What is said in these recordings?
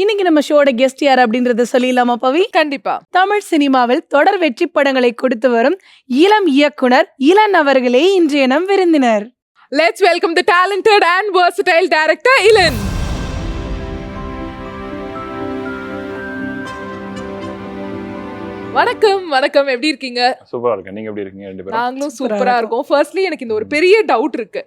இன்னைக்கு நம்ம ஷோட கெஸ்ட் யார் அப்படின்றத சொல்லிடலாமா பவி? கண்டிப்பா. தமிழ் சினிமாவில் தொடர் வெற்றி படங்களை கொடுத்து வரும் இளம் இயக்குனர் இளன் அவர்களே இன்றைய நம் விருந்தினர். Let's welcome the talented and versatile director Ilan. வணக்கம் வணக்கம், எப்படி இருக்கீங்க? சூப்பரா இருக்கேன். நீங்க எப்படி இருக்கீங்க? ரெண்டு பேரும் நாங்களும் சூப்பரா இருக்கோம். ஃபர்ஸ்ட்லி எனக்கு இந்த ஒரு பெரிய டவுட் இருக்கு.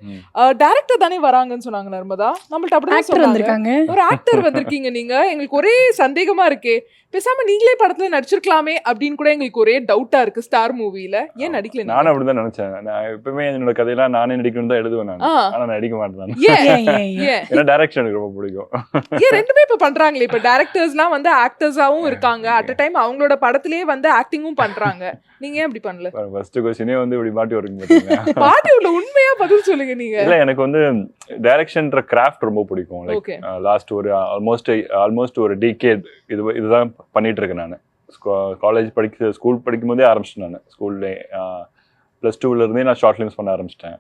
டைரக்டர் தானே வராங்கன்னு சொன்னாங்க நர்மதா, நம்மள்ட்ட அப்படியே ஆக்டர் வந்திருக்காங்க. ஒரு ஆக்டர் வந்திருக்கீங்க நீங்க. எங்களுக்கு ஒரே சந்தேகமா இருக்கே, பேசாம நீங்களே படத்துல நடிச்சிருக்கலாமே அப்படின்னு கூட எங்களுக்கு ஒரே டவுட்டா இருக்கு. ஸ்டார் மூவில ஏன் நடிக்கல? நானும் அப்படிதான் நினைச்சேன். நான் எப்பவுமே என்னோட கதையெல்லாம் நானே நடிக்கணும் தான் எழுதுவேன் நான். ஆனா நடிக்க மாட்டேன். ஏன்னா டைரக்ஷன் எனக்கு ரொம்ப பிடிக்கும். ஏன் ரெண்டுமே இப்ப பண்றாங்களே. இப்ப டைரக்டர்ஸ்லாம் வந்து ஆக்டர்ஸாவும் இருக்காங்க, அட் அ டைம் அவங்களோட படத்திலேயே வந்து ஆக்டிங்கும் பண்றாங்க. நீங்க ஏன் இப்படி பண்ணல? ஃபர்ஸ்ட் क्वेश्चனே வந்து இப்படி மாட்டி வருங்க பாத்தீங்களா? பாட்டி உள்ள உண்மையா பதில் சொல்லுங்க நீங்க. இல்ல, எனக்கு வந்து டைரக்ஷன்ற கிராஃப்ட் ரொம்ப பிடிக்கும். லைக் லாஸ்ட் ஒரு ஆல்மோஸ்ட் ஒரு டிகேட் இதுதான் பண்ணிட்டு இருக்கேன் நான். காலேஜ் ஸ்கூல் படிக்கும் போதே ஆரம்பிச்சிட்டேன் நான். ஸ்கூல்ல +2ல இருந்தே நான் ஷார்ட் ஃபிலிம்ஸ் பண்ண ஆரம்பிச்சிட்டேன்.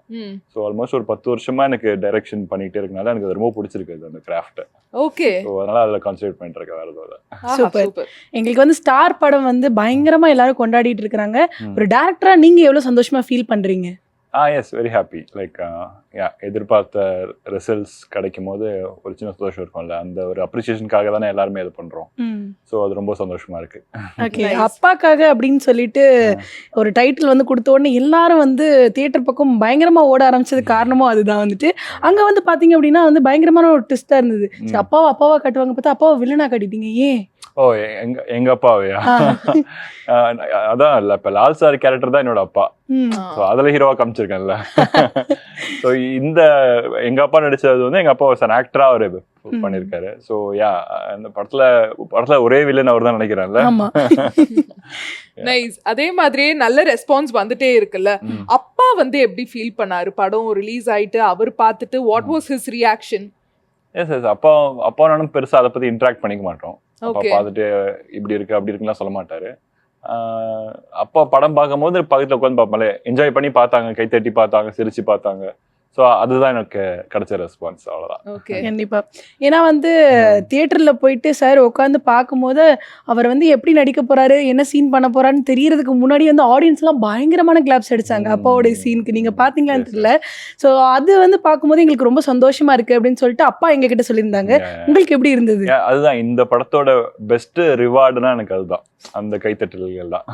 ஸோ ஆல்மோஸ்ட் ஒரு 10 வருஷமா எனக்கு டைரக்ஷன் பண்ணிட்டே இருக்கனால எனக்கு ரொம்ப பிடிச்சிருக்கு அந்த கிராஃப்ட். ஓகே, ஸோ அதனால அதில் கான்சென்ட்ரேட் பண்ணிட்டு இருக்கேன். வேற எதுவும் சூப்பர். எங்களுக்கு வந்து ஸ்டார் படம் வந்து பயங்கரமா எல்லாரும் கொண்டாடிட்டு இருக்காங்க. ஒரு டைரக்டரா நீங்க எவ்வளவு சந்தோஷமா ஃபீல் பண்றீங்க? Yes, very happy. லைக் எதிர்பார்த்த ரிசல்ட்ஸ் கிடைக்கும் போது ஒரு சின்ன சந்தோஷம் இருக்கும்ல, அந்த ஒரு அப்ரிசியேஷனுக்காக தானே எல்லாருமே இது பண்றோம். ஸோ அது ரொம்ப சந்தோஷமா இருக்கு. ஓகே, அப்பாக்காக அப்படின்னு சொல்லிட்டு ஒரு டைட்டில் வந்து கொடுத்த உடனே எல்லாரும் வந்து தியேட்டர் பக்கம் பயங்கரமா ஓட ஆரம்பிச்சது காரணமும் அதுதான். வந்துட்டு அங்க வந்து பாத்தீங்க அப்படின்னா வந்து பயங்கரமான ஒரு ட்விஸ்டா இருந்தது. அப்பாவா காட்டுவாங்க, பார்த்தா அப்பாவை வில்லனா காட்டிட்டீங்க. ஏன்? ஓ, எங்க அப்பாவையா? அதான் இல்ல, இப்ப லால் சார் கேரக்டர் தான் என்னோட அப்பா. அதுல ஹீரோவா காமிச்சிருக்கேன்ல. ஸோ இந்த எங்க அப்பா நடிச்சது வந்து எங்க அப்பா ஒரு ஆக்டரா அவரு பண்ணிருக்காரு. ஸோ அந்த படத்துல ஒரே வில்லன் அவர் தான் நினைக்கிறேன்ல. நைஸ். அதே மாதிரியே நல்ல ரெஸ்பான்ஸ் வந்துட்டே இருக்குல்ல. அப்பா வந்து எப்படி ஃபீல் பண்ணாரு? படம் ரிலீஸ் ஆயிட்டு அவர் பார்த்துட்டு what was his reaction? Yes, அப்பா நானும் பெருசா அதை பத்தி இன்டராக்ட் பண்ணிக்க மாட்டோம். அப்பா பார்த்துட்டு இப்படி இருக்கு அப்படி இருக்குலாம் சொல்ல மாட்டாரு. அப்பா படம் பார்க்கும் போது பக்கத்துல உட்காந்து பார்ப்பாங்களே, என்ஜாய் பண்ணி பார்த்தாங்க, கைத்தட்டி பார்த்தாங்க, சிரிச்சு பார்த்தாங்க. ஸோ அதுதான் எனக்கு கிடைச்ச ரெஸ்பான்ஸ். அவ்வளோதான். கண்டிப்பா. ஏன்னா வந்து தியேட்டர்ல போயிட்டு சார் உட்காந்து பார்க்கும்போது அவர் வந்து எப்படி நடிக்க போறாரு, என்ன சீன் பண்ண போறாருன்னு தெரியறதுக்கு முன்னாடி வந்து ஆடியன்ஸ் எல்லாம் பயங்கரமான கிளாப்ஸ் அடிச்சாங்க அப்பாவோட சீனுக்கு. நீங்க பாத்தீங்களான்னு தெரியல. ஸோ அது வந்து பார்க்கும்போது எங்களுக்கு ரொம்ப சந்தோஷமா இருக்கு அப்படின்னு சொல்லிட்டு அப்பா எங்க கிட்ட சொல்லியிருந்தாங்க. உங்களுக்கு எப்படி இருந்தது? அதுதான் இந்த படத்தோட பெஸ்ட் ரிவார்டுனா எனக்கு அதுதான், அந்த கைத்தட்டல்கள் தான்.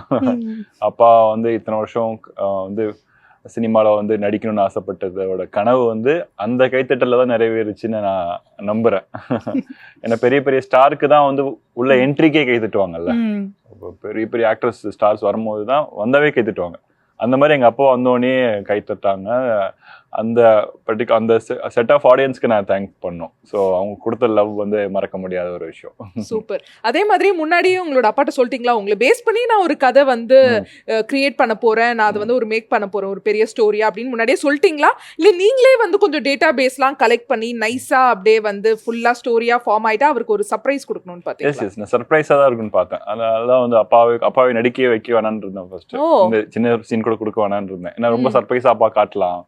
அப்பா வந்து இத்தனை வருஷம் வந்து சினிமாவில் வந்து நடிக்கணும்னு ஆசைப்பட்டதோட கனவு வந்து அந்த கைத்தட்டல தான் நிறைவேறுச்சுன்னு நான் நம்புறேன். ஏன்னா பெரிய பெரிய ஸ்டாருக்கு தான் வந்து உள்ள என்ட்ரிக்கே கைத்தட்டுவாங்கல்ல. பெரிய பெரிய ஆக்டர்ஸ் ஸ்டார்ஸ் வரும்போது தான் வந்தவே கைத்தட்டுவாங்க. அந்த மாதிரி எங்க அப்பா வந்தோடனே கைத்தட்டாங்க. அந்த செட் ஆஃப் ஆடியன்ஸ்க்கு நான் தேங்க் பண்ணோம். ஸோ அவங்க கொடுத்த லவ் வந்து மறக்க முடியாத ஒரு விஷயம். சூப்பர். அதே மாதிரி முன்னாடியே உங்களோட அப்பாட்ட சொல்லிட்டீங்களா, உங்களை பேஸ் பண்ணி நான் ஒரு கதை வந்து கிரியேட் பண்ண போறேன், நான் அதை வந்து ஒரு மேக் பண்ண போறேன், ஒரு பெரிய ஸ்டோரியா அப்படின்னு முன்னாடியே சொல்லிட்டீங்களா? இல்லை நீங்களே வந்து கொஞ்சம் டேட்டா பேஸ்லாம் கலெக்ட் பண்ணி நைஸா அப்படியே வந்து ஃபுல்லா ஸ்டோரியா ஃபார்ம் ஆயிட்டா அவருக்கு ஒரு சர்ப்ரைஸ் கொடுக்கணும்னு பார்த்தீங்களா? நான் சர்ப்ரைஸா தான் இருக்குன்னு பார்த்தேன். அதனால வந்து அப்பாவை நடிக்க வைக்க வேணான்னு இருந்தேன். ஃபர்ஸ்ட் இந்த சின்ன சீன் கூட கொடுக்க வேணான்னு இருந்தேன். ஏன்னா ரொம்ப சர்ப்ரைஸா அப்பா காட்டலாம்.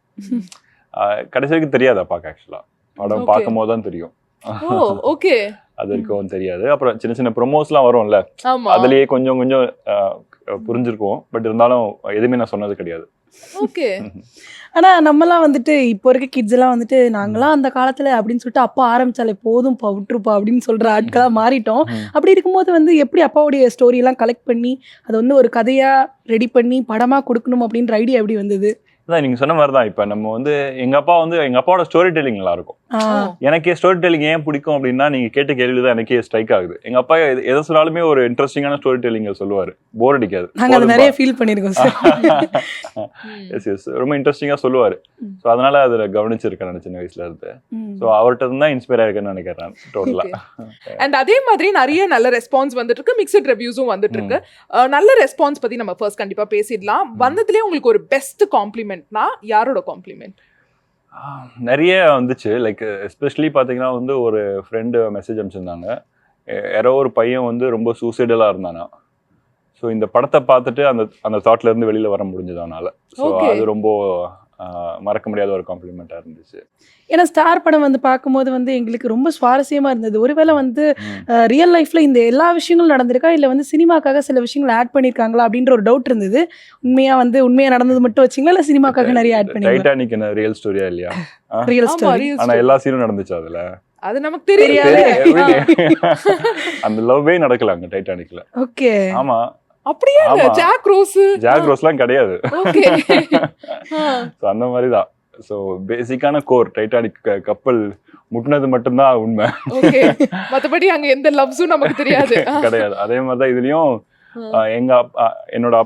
கடைசி வரைக்கும் தெரியாது அப்பாக்கு. ஆக்சுவலா படம் பார்க்கும் போது தான் தெரியும். அது வரைக்கும் தெரியாது. அப்புறம் சின்ன சின்ன ப்ரொமோஸ்லாம் வரும்ல, அதுலயே கொஞ்சம் கொஞ்சம் புரிஞ்சிருக்கும். பட் இருந்தாலும் எதுவுமே நான் சொன்னது கிடையாது. ஆனா நம்மலாம் வந்துட்டு இப்போ இருக்க கிட்ஸ் எல்லாம் வந்துட்டு நாங்களாம் அந்த காலத்துல அப்படின்னு சொல்லிட்டு அப்பா ஆரம்பிச்சாலே போதும் விட்டுருப்பா அப்படின்னு சொல்ற ஆட்களா மாறிட்டோம். அப்படி இருக்கும்போது வந்து எப்படி அப்பாவுடைய ஸ்டோரி எல்லாம் கலெக்ட் பண்ணி அதை வந்து ஒரு கதையா ரெடி பண்ணி படமா கொடுக்கணும் அப்படின்ற ஐடியா எப்படி வந்தது? அதான் நீங்க சொன்ன மாதிரிதான். இப்ப நம்ம வந்து எங்க அப்பாவோட ஸ்டோரி டெல்லிங் நல்லா இருக்கும். எனக்கே ஸ்டோரி டெல்லிங் ஏன் பிடிக்கும் அப்படின்னா, நீங்க கேட்ட கேள்விதான் எனக்கே ஸ்ட்ரைக் ஆகுது. எங்க அப்பா எதை சொன்னாலுமே ஒரு இன்ட்ரெஸ்டிங்கான ஸ்டோரி டெல்லிங் சொல்லுவாரு. போர் அடிக்காது. நிறைய ஃபீல் பண்ணிருக்கோம். ரொம்ப இன்ட்ரெஸ்டிங்கா சொல்லுவாரு. ஸோ அதனால அதுல கவனிச்சிருக்கேன் நான் சின்ன வயசுல இருந்து. ஸோ அவர்கிட்ட தான் இன்ஸ்பயர் ஆயிருக்கேன்னு நினைக்கிறேன் டோட்டலா. அண்ட் அதே மாதிரி நிறைய நல்ல ரெஸ்பான்ஸ் வந்துட்டு இருக்கு, மிக்சட் ரிவ்யூஸும் வந்துட்டு இருக்கு. நல்ல ரெஸ்பான்ஸ் பத்தி நம்ம ஃபர்ஸ்ட் கண்டிப்பா பேசிடலாம். வந்ததுலேயே உங்களுக்கு ஒரு பெஸ்ட் காம்ப்ளிமெண்ட்னா யாரோட காம்ப்ளிமெண்ட்? நிறைய வந்துச்சு. லைக் எஸ்பெஷலி பார்த்தீங்கன்னா வந்து ஒரு ஃப்ரெண்டு மெசேஜ் அனுப்பிச்சிருந்தாங்க. யாரோ ஒரு பையன் வந்து ரொம்ப சூசைடலாக இருந்தானா. ஸோ இந்த படத்தை பார்த்துட்டு அந்த தாட்ல இருந்து வெளியில வர முடிஞ்சது அவனால. ஸோ அது ரொம்ப மறக்க முடியாத ஒரு காம்ப்ளிமெண்டா இருந்துச்சு. ஏன்னா ஸ்டார் படம் வந்து பார்க்கும்போது வந்து எங்களுக்கு ரொம்ப சுவாரஸ்யமா இருந்தது. ஒருவேளை வந்து ரியல் லைஃப்ல இந்த எல்லா விஷயங்களும் நடந்திருக்கா, இல்லை வந்து சினிமாக்காக சில விஷயங்கள் ஆட் பண்ணியிருக்காங்களா அப்படின்ற ஒரு டவுட் இருந்தது. உண்மையா நடந்தது மட்டும் வச்சிங்களா, இல்லை சினிமாக்காக நிறைய ஆட் பண்ணி? டைட்டானிக் என்ன ரியல் ஸ்டோரியா இல்லையா? ரியல் ஆமா, ஸ்டோரி. real ஆனா story. எல்லா சீனும் நடந்துச்சு அதுல. அது நமக்கு தெரியாது. அந்த லவ்வே நடக்கல அங்க டைட்டானிக்ல. ஓகே. ஆமா, அப்படியே ஆமா. ஜாக் ரோஸ் ஜாக்ரோஸ்லாம் கிடையாது. ஓகே. So அந்த மாதிரிதான். ஸோ பேசிக்கான கோர் டைட்டானிக் கப்பல் முட்டினது மட்டும்தான் உண்மை. ஓகே. மத்தபடி அங்க எந்த லவ்ஸும் நமக்கு தெரியாது. கிடையாது. அதே மாதிரிதான் இதுலயும் என்னோட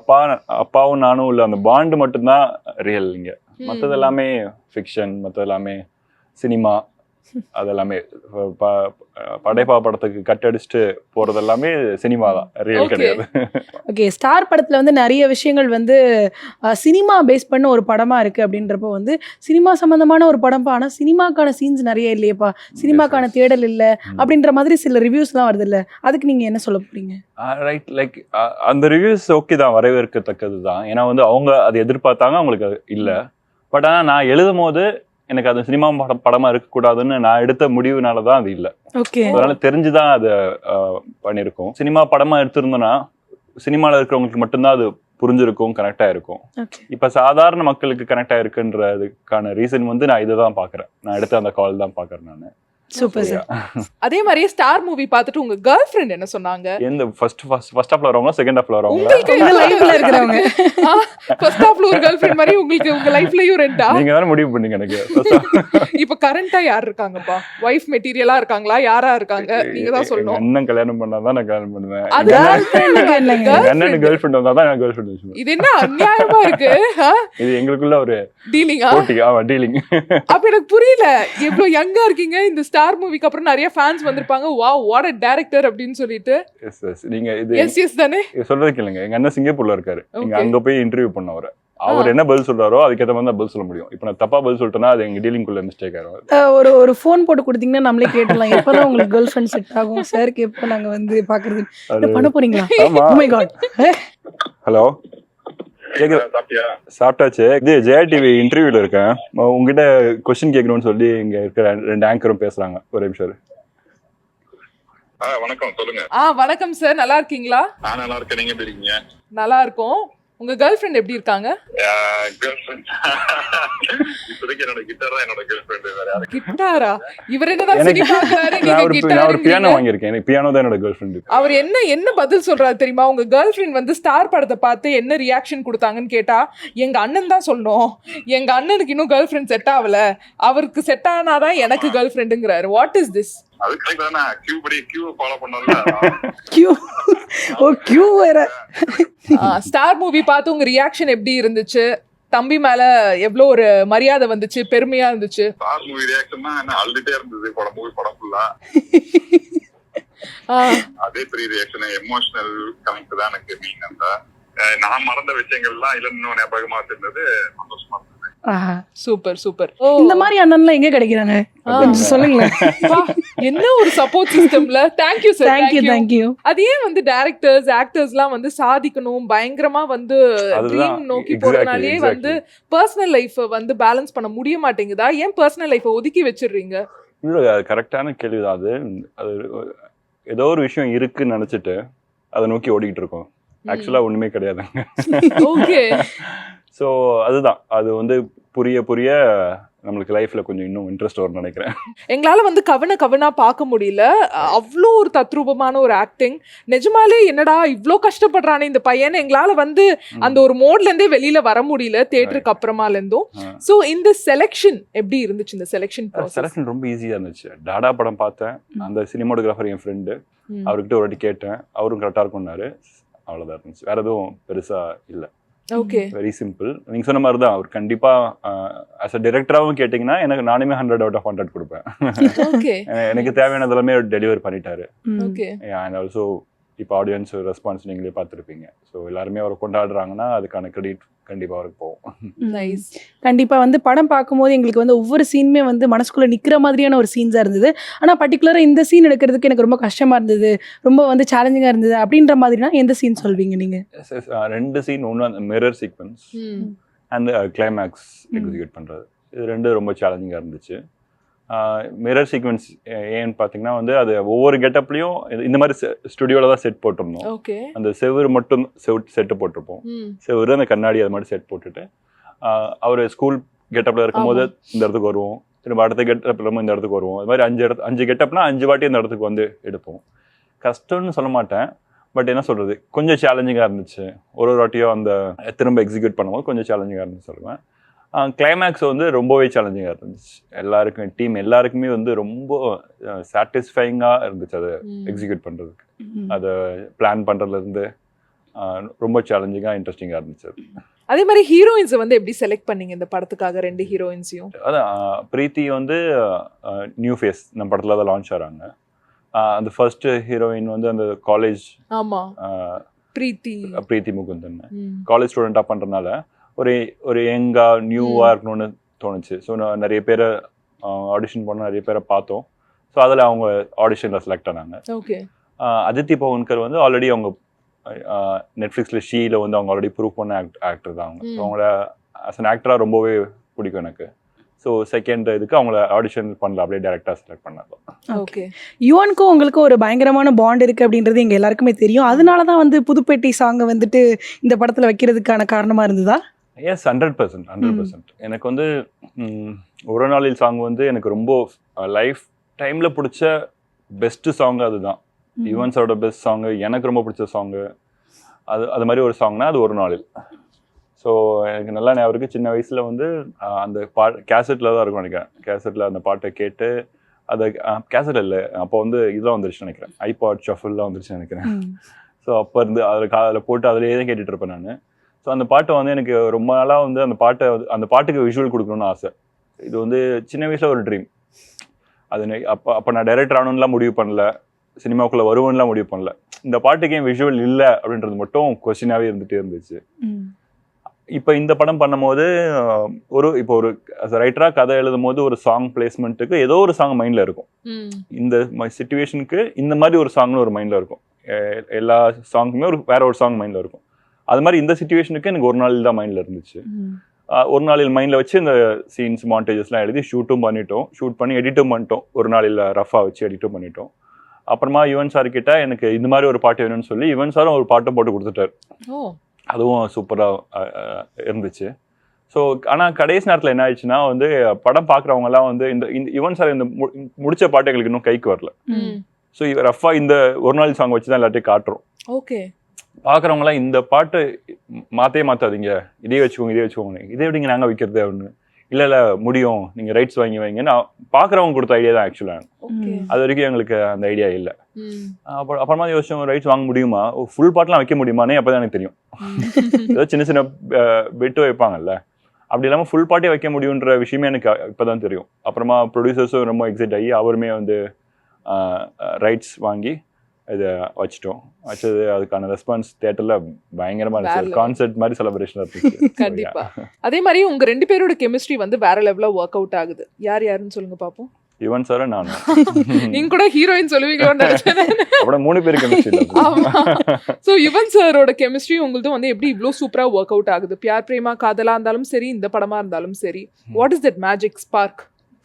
அப்பாவும் நானும் உள்ள அந்த பாண்டு மட்டும்தான் ரியல். இங்க மற்றது எல்லாமே ஃபிக்ஷன், மற்றது எல்லாமே சினிமா, அதெல்லாமே படைப்பா படத்துக்கு கட் அடிச்சுட்டு போறது எல்லாமே சினிமா தான், ரியல் கிடையாது. ஓகே. ஸ்டார் படத்துல வந்து நிறைய விஷயங்கள் வந்து சினிமா பேஸ் பண்ண ஒரு படமா இருக்கு அப்படின்றப்போ வந்து சினிமா சம்பந்தமான ஒரு படம்ப்பா, ஆனா சினிமாக்கான சீன்ஸ் நிறைய இல்லையப்பா, சினிமாக்கான தேடல் இல்லை அப்படின்ற மாதிரி சில ரிவ்யூஸ்லாம் வருது இல்ல, அதுக்கு நீங்க என்ன சொல்ல போறீங்க? ரைட், லைக் அந்த ரிவ்யூஸ் ஓகே தான், வரவேற்கத்தக்கது தான். ஏன்னா வந்து அவங்க அதை எதிர்பார்த்தாங்க, அவங்களுக்கு அது இல்லை. பட் ஆனால் நான் எழுதும் போது எனக்கு அது சினிமா படமா இருக்கக்கூடாதுன்னு நான் எடுத்த முடிவுனாலதான் அது இல்லை. அதனால தெரிஞ்சுதான் அதை பண்ணியிருக்கோம். சினிமா படமா எடுத்திருந்தோம்னா சினிமாவில் இருக்கிறவங்களுக்கு மட்டும்தான் அது புரிஞ்சிருக்கும், கனெக்ட் ஆயிருக்கும். இப்ப சாதாரண மக்களுக்கு கனெக்ட் ஆயிருக்குன்றதுக்கான ரீசன் வந்து நான் இதுதான் பாக்குறேன். நான் எடுத்த அந்த கால் தான் பாக்குறேன் நான். Super sir. அதே மாதிரியே ஸ்டார் மூவி பார்த்துட்டு உங்க கேர்ள் ஃப்ரெண்ட் என்ன சொன்னாங்க? எந்த ஃபர்ஸ்ட் ஹாஃப்ல வரவங்களா செகண்ட் ஹாஃப்ல வரவங்களா? உங்க லைஃப்ல இருக்கிறவங்க. ஃபர்ஸ்ட் ஹாஃப்ல ஒரு கேர்ள் ஃப்ரெண்ட் மாதிரி உங்களுக்கு உங்க லைஃப்லயும் ரெண்டா? நீங்க தான முடிவு பண்ணீங்க எனக்கு. இப்போ கரண்டா யார் இருக்காங்கப்பா? வைஃப் மெட்டீரியலா இருக்காங்களா? யாரா இருக்காங்க? நீங்க தான் சொல்லணும். அண்ணன் கல்யாணம் பண்ணாதான் நான் கல்யாணம் பண்ணுவேன். அது கேர்ள் ஃப்ரெண்ட் இல்லங்க. அண்ணனுக்கு கேர்ள் ஃப்ரெண்ட் வந்தாதான் நான் கேர்ள் ஃப்ரெண்ட். இது என்ன அநியாயமா இருக்கு? இது எங்களுக்குள்ள ஒரு டீலிங்கா? ஆமா, டீலிங். அப்ப எனக்கு புரியல, இவ்ளோ யங்கா இருக்கீங்க, இந்த ஸ்டார் மூவிக்கு அப்புறம் நிறைய ஃபேன்ஸ் வந்திருப்பாங்க, வாவ் வாட் a டைரக்டர் அப்படின்னு சொல்லிட்டு. எஸ் நீங்க இது எஸ் தானே சொல்றது கேளுங்க. எங்க அண்ணன் சிங்கப்பூர்ல இருக்காரு. நீங்க அங்க போய் இன்டர்வியூ பண்ணவர அவர் என்ன பதில் சொல்றாரோ அதுக்கேற்ற மாதிரி தான் பதில் சொல்ல முடியும். இப்ப நான் தப்பா பதில் சொல்லிட்டேன்னா அது எங்க டீலிங்குள்ள மிஸ்டேக் ஆகும். ஒரு ஃபோன் போட்டு கொடுத்தீங்கன்னா நம்மளே கேட்டலாம், எப்பதான் உங்களுக்கு கேர்ள் ஃப்ரெண்ட் செட் ஆகும் சாருக்கு, எப்ப நாங்க வந்து பாக்குறது பண்ண போறீங்களா? Oh my god. ஹலோ, சாப்பிட்டாச்சு. இது ஜெயா டிவி இன்டர்வியூல இருக்கேன். உங்ககிட்ட கொஸ்டின் கேட்கணும்னு சொல்லி இங்க இருக்கிற 2 ஆங்கரும் பேசுறாங்க. ஒரு நிமிஷம். வணக்கம், சொல்லுங்க. வணக்கம் சார், நல்லா இருக்கீங்களா? நான் நல்லா இருக்கேன், நீங்க எப்படி இருக்கீங்க? நல்லா இருக்கும். உங்க கேர்ள் ஃப்ரெண்ட் எப்படி இருக்காங்க? கேர்ள் ஃப்ரெண்ட் இப்போதைக்கு என்னோட கிட்டார் தான் என்னோட கேர்ள் ஃப்ரெண்ட். வேற யாரும் கிட்டாரா? இவர் என்னதான் சினிமா பார்க்கறாரு, நீங்க நான் ஒரு கிட்டார். பியானோ வாங்கியிருக்கேன். எனக்கு பியானோ தான் என்னோட கேர்ள் ஃப்ரெண்ட். அவர் என்ன பதில் சொல்றாரு தெரியுமா? உங்க கேர்ள் ஃப்ரெண்ட் வந்து ஸ்டார் படத்தை பார்த்து என்ன ரியாக்ஷன் கொடுத்தாங்கன்னு கேட்டா, எங்க அண்ணன் தான் சொல்லணும், எங்க அண்ணனுக்கு இன்னும் கேர்ள் ஃப்ரெண்ட் செட் ஆகல, அவருக்கு செட் ஆனாதான் எனக்கு கேர்ள் ஃப்ரெண்டுங்கிறாரு. What is this? அது கரெக்ட் தானே. கியூ ஃபாலோ பண்ணல. கியூ வேற. ஸ்டார் மூவி பார்த்து உங்க ரியாக்ஷன் எப்படி இருந்துச்சு? தம்பி மேல எவ்வளவு ஒரு மரியாதை வந்துச்சு, பெருமையா இருந்துச்சு? ஸ்டார் மூவி ரியாக்ஷன் தான் என்ன, அழுதுட்டே இருந்தது படம் ஃபுல்லா. அதே பெரிய ரியாக்ஷன், எமோஷனல் கனெக்ட் தான் எனக்கு மீன். அந்த நான் மறந்த விஷயங்கள்லாம் இல்ல இன்னும் ஞாபகமா இருந்தது, சந்தோஷமா இருந்தது. Super super. இந்த மாதிரி அண்ணன்லாம் எங்க கிடைக்கிறாங்க கொஞ்சம் சொல்லுங்களேன். என்ன ஒரு சப்போர்ட் சிஸ்டம்ல. Thank you sir. தேங்க்யூ. அது ஏன் வந்து டைரக்டர்ஸ் ஆக்டர்ஸ்லாம் வந்து சாதிக்கணும், பயங்கரமா வந்து ட்ரீம் நோக்கி போறதுனாலே வந்து பர்சனல் லைஃப் வந்து பேலன்ஸ் பண்ண முடிய மாட்டேங்குதா? ஏன் பர்சனல் லைஃபை ஒதுக்கி வச்சிடுறீங்க? இல்ல, கரெக்டான கேள்விதான் அது. அது ஏதோ ஒரு விஷயம் இருக்குன்னு நினைச்சிட்டு அதை நோக்கி ஓடிக்கிட்டு இருக்கோம். ஆக்சுவலா ஒண்ணுமே கிடையாதுங்க. ஓகே. ஸோ அதுதான், அது வந்து புரிய நம்மளுக்கு லைஃப்ல கொஞ்சம் இன்னும் இன்ட்ரெஸ்ட் வரும்னு நினைக்கிறேன். எங்களால வந்து கவனா பார்க்க முடியல. அவ்வளோ ஒரு தத்ரூபமான ஒரு ஆக்டிங். நிஜமாலே என்னடா இவ்வளோ கஷ்டப்படுறானே இந்த பையன், எங்களால வந்து அந்த ஒரு மோட்ல இருந்தே வெளியில வர முடியல தியேட்டருக்கு அப்புறமால இருந்தும். ஸோ இந்த செலெக்ஷன் எப்படி இருந்துச்சு? இந்த செலெக்ஷன் ரொம்ப ஈஸியா இருந்துச்சு. டாடா படம் பார்த்தேன், அந்த சினிமாட்டோகிராஃபர் என் ஃப்ரெண்டு, அவர்கிட்ட ஒரு வாட்டி கேட்டேன், அவரும் கரெக்டா இருக்கும்னாரு. அவ்வளவுதான் இருந்துச்சு, வேற எதுவும் பெருசா இல்லை. Okay, very simple. நீங்க சொன்ன மாதிரி தான், அவர் கண்டிப்பா ஆஸ் அ டைரக்டராகவும் கேட்டீங்கன்னா எனக்கு நானுமே 100 out of 100 கொடுப்பேன். எனக்கு தேவையானது எல்லாமே டெலிவரி பண்ணிட்டாரு. அண்ட் ஆல்சோ இப்போ ஆடியன்ஸ் ரெஸ்பான்ஸ் நீங்களே பார்த்துருப்பீங்க. ஸோ எல்லாருமே அவரை கொண்டாடுறாங்கன்னா அதுக்கான கிரெடிட் கண்டிப்பாக அவருக்கு போகும். கண்டிப்பாக வந்து படம் பார்க்கும்போது எங்களுக்கு வந்து ஒவ்வொரு சீனுமே வந்து மனசுக்குள்ளே நிற்கிற மாதிரியான ஒரு சீன்ஸாக இருந்தது. ஆனால் பர்டிகுலராக இந்த சீன் எடுக்கிறதுக்கு எனக்கு ரொம்ப கஷ்டமாக இருந்தது, ரொம்ப வந்து சேலஞ்சிங்காக இருந்தது அப்படின்ற மாதிரினா எந்த சீன் சொல்வீங்க நீங்கள்? 2 சீன். ஒன்று அந்த mirror sequence and climax execute பண்ணுறது. இது ரெண்டு ரொம்ப சேலஞ்சிங்காக இருந்துச்சு. மிரர் சீக்வன்ஸ் ஏன்னு பார்த்தீங்கன்னா வந்து அது ஒவ்வொரு கெட்டப்லையும் இந்த மாதிரி ஸ்டுடியோவில் தான் செட் போட்டிருந்தோம். ஓகே. அந்த செவுரு மட்டும் செட்டு போட்டிருப்போம். செவுரு அந்த கண்ணாடி அது மாதிரி செட் போட்டுட்டு அவர் ஸ்கூல் கெட்டப்பில் இருக்கும்போது இந்த இடத்துக்கு வருவோம், திரும்ப அடுத்த கெட்டப்பில் இந்த இடத்துக்கு வருவோம். அது மாதிரி 5 கெட்டப்னா 5 வாட்டி இந்த இடத்துக்கு வந்து எடுப்போம். கஷ்டம்னு சொல்ல மாட்டேன், பட் என்ன சொல்கிறது, கொஞ்சம் சேலஞ்சிங்காக இருந்துச்சு. ஒரு வாட்டியும் அந்த திரும்ப எக்ஸிக்யூட் பண்ணும்போது கொஞ்சம் சேலஞ்சிங்காக இருந்துச்சு சொல்லுவேன். கிளைமேக்ஸ் வந்து ரொம்பவே சேலஞ்சிங்காக இருந்துச்சு. எல்லாருக்கும் டீம் எல்லாருக்குமே வந்து ரொம்ப சாட்டிஸ்ஃபைங்காக இருந்துச்சு அதை எக்ஸிக்யூட் பண்ணுறதுக்கு. அதை பிளான் பண்ணுறதுலேருந்து ரொம்ப சேலஞ்சிங்காக இன்ட்ரெஸ்டிங்காக இருந்துச்சு. அதே மாதிரி ஹீரோயின்ஸை வந்து எப்படி செலக்ட் பண்ணீங்க இந்த படத்துக்காக? 2 ஹீரோயின்ஸையும். அதான் பிரீத்தி வந்து நியூ ஃபேஸ் நம்ம படத்தில் தான் லான்ச் ஆகிறாங்க. அந்த ஃபர்ஸ்ட் ஹீரோயின் வந்து அந்த காலேஜ் பிரீத்தி முகுந்தன் காலேஜ் ஸ்டூடெண்ட்டாக பண்ணுறதுனால ஒரு யங்காக நியூவாக இருக்கணும்னு தோணுச்சு. ஸோ நான் நிறைய பேரை ஆடிஷன் பண்ண நிறைய பேரை பார்த்தோம். ஸோ அதில் அவங்க ஆடிஷனில் செலக்ட் ஆனாங்க. ஓகே. அதித்தி பவன்கர் வந்து ஆல்ரெடி அவங்க நெட்ஃப்ளிக்ஸில் ஷீல வந்து அவங்க ஆல்ரெடி ப்ரூவ் பண்ண ஆக்டர் தான் அவங்க. அவங்கள ஆஸ் அன் ஆக்டராக ரொம்பவே பிடிக்கும் எனக்கு. ஸோ செகண்ட் இதுக்கு அவங்கள ஆடிஷன் பண்ணல, அப்படியே டேரக்டாக செலக்ட் பண்ணலாம். ஓகே. யுவனுக்கும் உங்களுக்கும் ஒரு பயங்கரமான பாண்ட் இருக்குது அப்படின்றது எங்கள் எல்லாருக்குமே தெரியும். அதனால தான் வந்து புதுப்பேட்டை சாங்கை வந்துட்டு இந்த படத்தில் வைக்கிறதுக்கான காரணமாக இருந்ததா? எஸ், 100%. எனக்கு வந்து ஒரு நாளில் சாங் வந்து எனக்கு ரொம்ப லைஃப் டைமில் பிடிச்ச பெஸ்ட்டு சாங் அதுதான். யுவன்ஸோட பெஸ்ட் சாங்கு, எனக்கு ரொம்ப பிடிச்ச சாங்கு அது மாதிரி ஒரு சாங்னா அது ஒரு நாளில். ஸோ எனக்கு நல்லா ஞாபகம் இருக்குது, சின்ன வயசில் வந்து அந்த கேசட்டில் தான் இருக்கும் நினைக்கிறேன். கேசட்டில் அந்த பாட்டை கேட்டு அதை கேசட் இல்லை, அப்போ வந்து இதெல்லாம் வந்துருச்சு நினைக்கிறேன், ஐபாட் ஷஃபில்லாம் வந்துருச்சு நினைக்கிறேன். ஸோ அப்போ இருந்து அதில் போட்டு அதிலேயே தான் கேட்டுட்டு இருப்பேன் நான். ஸோ அந்த பாட்டை வந்து எனக்கு ரொம்ப நாளாக வந்து அந்த பாட்டுக்கு விஷுவல் கொடுக்கணும்னு ஆசை. இது வந்து சின்ன வயசில் ஒரு ட்ரீம். அது அப்போ நான் டைரக்டர் ஆகணும்லாம் முடிவு பண்ணல, சினிமாவுக்குள்ளே வருவேன்லாம் முடிவு பண்ணல. இந்த பாட்டுக்கு ஏன் விஷுவல் இல்லை அப்படின்றது மட்டும் கொஸ்டினாகவே இருந்துகிட்டே இருந்துச்சு. இப்போ இந்த படம் பண்ணும்போது இப்போ ஒரு ரைட்டராக கதை எழுதும் போது ஒரு சாங் பிளேஸ்மெண்ட்டுக்கு ஏதோ ஒரு சாங் மைண்டில் இருக்கும். இந்த சிச்சுவேஷனுக்கு இந்த மாதிரி ஒரு சாங்னு ஒரு மைண்டில் இருக்கும். எல்லா சாங்குமே வேற ஒரு சாங் மைண்டில் இருக்கும். அது மாதிரி இந்த சிச்சுவேஷனுக்கு எனக்கு ஒரு நாளில் தான் மைண்டில் இருந்துச்சு. ஒரு நாளில் மைண்டில் வச்சு இந்த சீன்ஸ் மாண்டேஜஸ்லாம் எழுதி ஷூட் பண்ணி எடிட்டும் பண்ணிட்டோம். ஒரு நாளில் ரஃபாக வச்சு எடிட்டும் பண்ணிட்டோம். அப்புறமா யுவன் சார் கிட்ட எனக்கு இந்த மாதிரி ஒரு பாட்டு வேணும்னு சொல்லி யுவன் சாரும் ஒரு பாட்டும் போட்டு கொடுத்துட்டார். அதுவும் சூப்பராக இருந்துச்சு. ஸோ ஆனால் கடைசி நேரத்தில் என்ன ஆயிடுச்சுன்னா வந்து படம் பார்க்குறவங்கலாம் வந்து இந்த யுவன் சார் இந்த முடிச்ச பாட்டு எங்களுக்கு இன்னும் கைக்கு வரல. ஸோ ரஃபாக இந்த ஒரு நாள் சாங் வச்சு தான் எல்லாத்தையும் காட்டுறோம். ஓகே. பார்க்குறவங்களாம் இந்த பாட்டு மாற்றாதீங்க, இதே வச்சுக்கோங்க, இதே எப்படிங்க நாங்கள் வைக்கிறது அப்படின்னு. இல்லை முடியும், நீங்கள் ரைட்ஸ் வாங்கி வைங்க. நான் பார்க்குறவங்க கொடுத்த ஐடியா தான் ஆக்சுவலாக. அது வரைக்கும் எங்களுக்கு அந்த ஐடியா இல்லை. அப்புறமா யோசிச்சோம், ரைட்ஸ் வாங்க முடியுமா, ஃபுல் பாட்டெலாம் வைக்க முடியுமானே அப்போ தான் எனக்கு தெரியும். ஏதோ சின்ன சின்ன பெட்டு வைப்பாங்கல்ல, அப்படி இல்லாமல் ஃபுல் பாட்டே வைக்க முடியுன்ற விஷயமே எனக்கு இப்போ தான் தெரியும். அப்புறமா ப்ரொடியூசர்ஸும் ரொம்ப எக்ஸைட் ஆகி அவருமே வந்து ரைட்ஸ் வாங்கி இதை வச்சது அதுக்கான ரெஸ்பான்ஸ் தியேட்டர்ல பயங்கரமா இருந்துச்சு. கான்சர்ட் மாதிரி செலிப்ரேஷன் இருந்துச்சு. கண்டிப்பா. அதே மாதிரி உங்க 2 பேரோட கெமிஸ்ட்ரி வந்து வேற லெவல்ல ஒர்க் அவுட் ஆகுது. யாருன்னு சொல்லுங்க பாப்போம். யுவன் சார் நான். நீங்க கூட ஹீரோயின் சொல்லுவீங்களோன்னு நினைச்சேன். அப்படி 3 பேர் கெமிஸ்ட்ரி. சோ யுவன் சாரோட கெமிஸ்ட்ரி உங்களுக்கு வந்து எப்படி இவ்ளோ சூப்பரா ஒர்க் அவுட் ஆகுது? பியார் பிரேமா காதலா இருந்தாலும் சரி, இந்த படமா இருந்தாலும் சரி, what is that magic spark?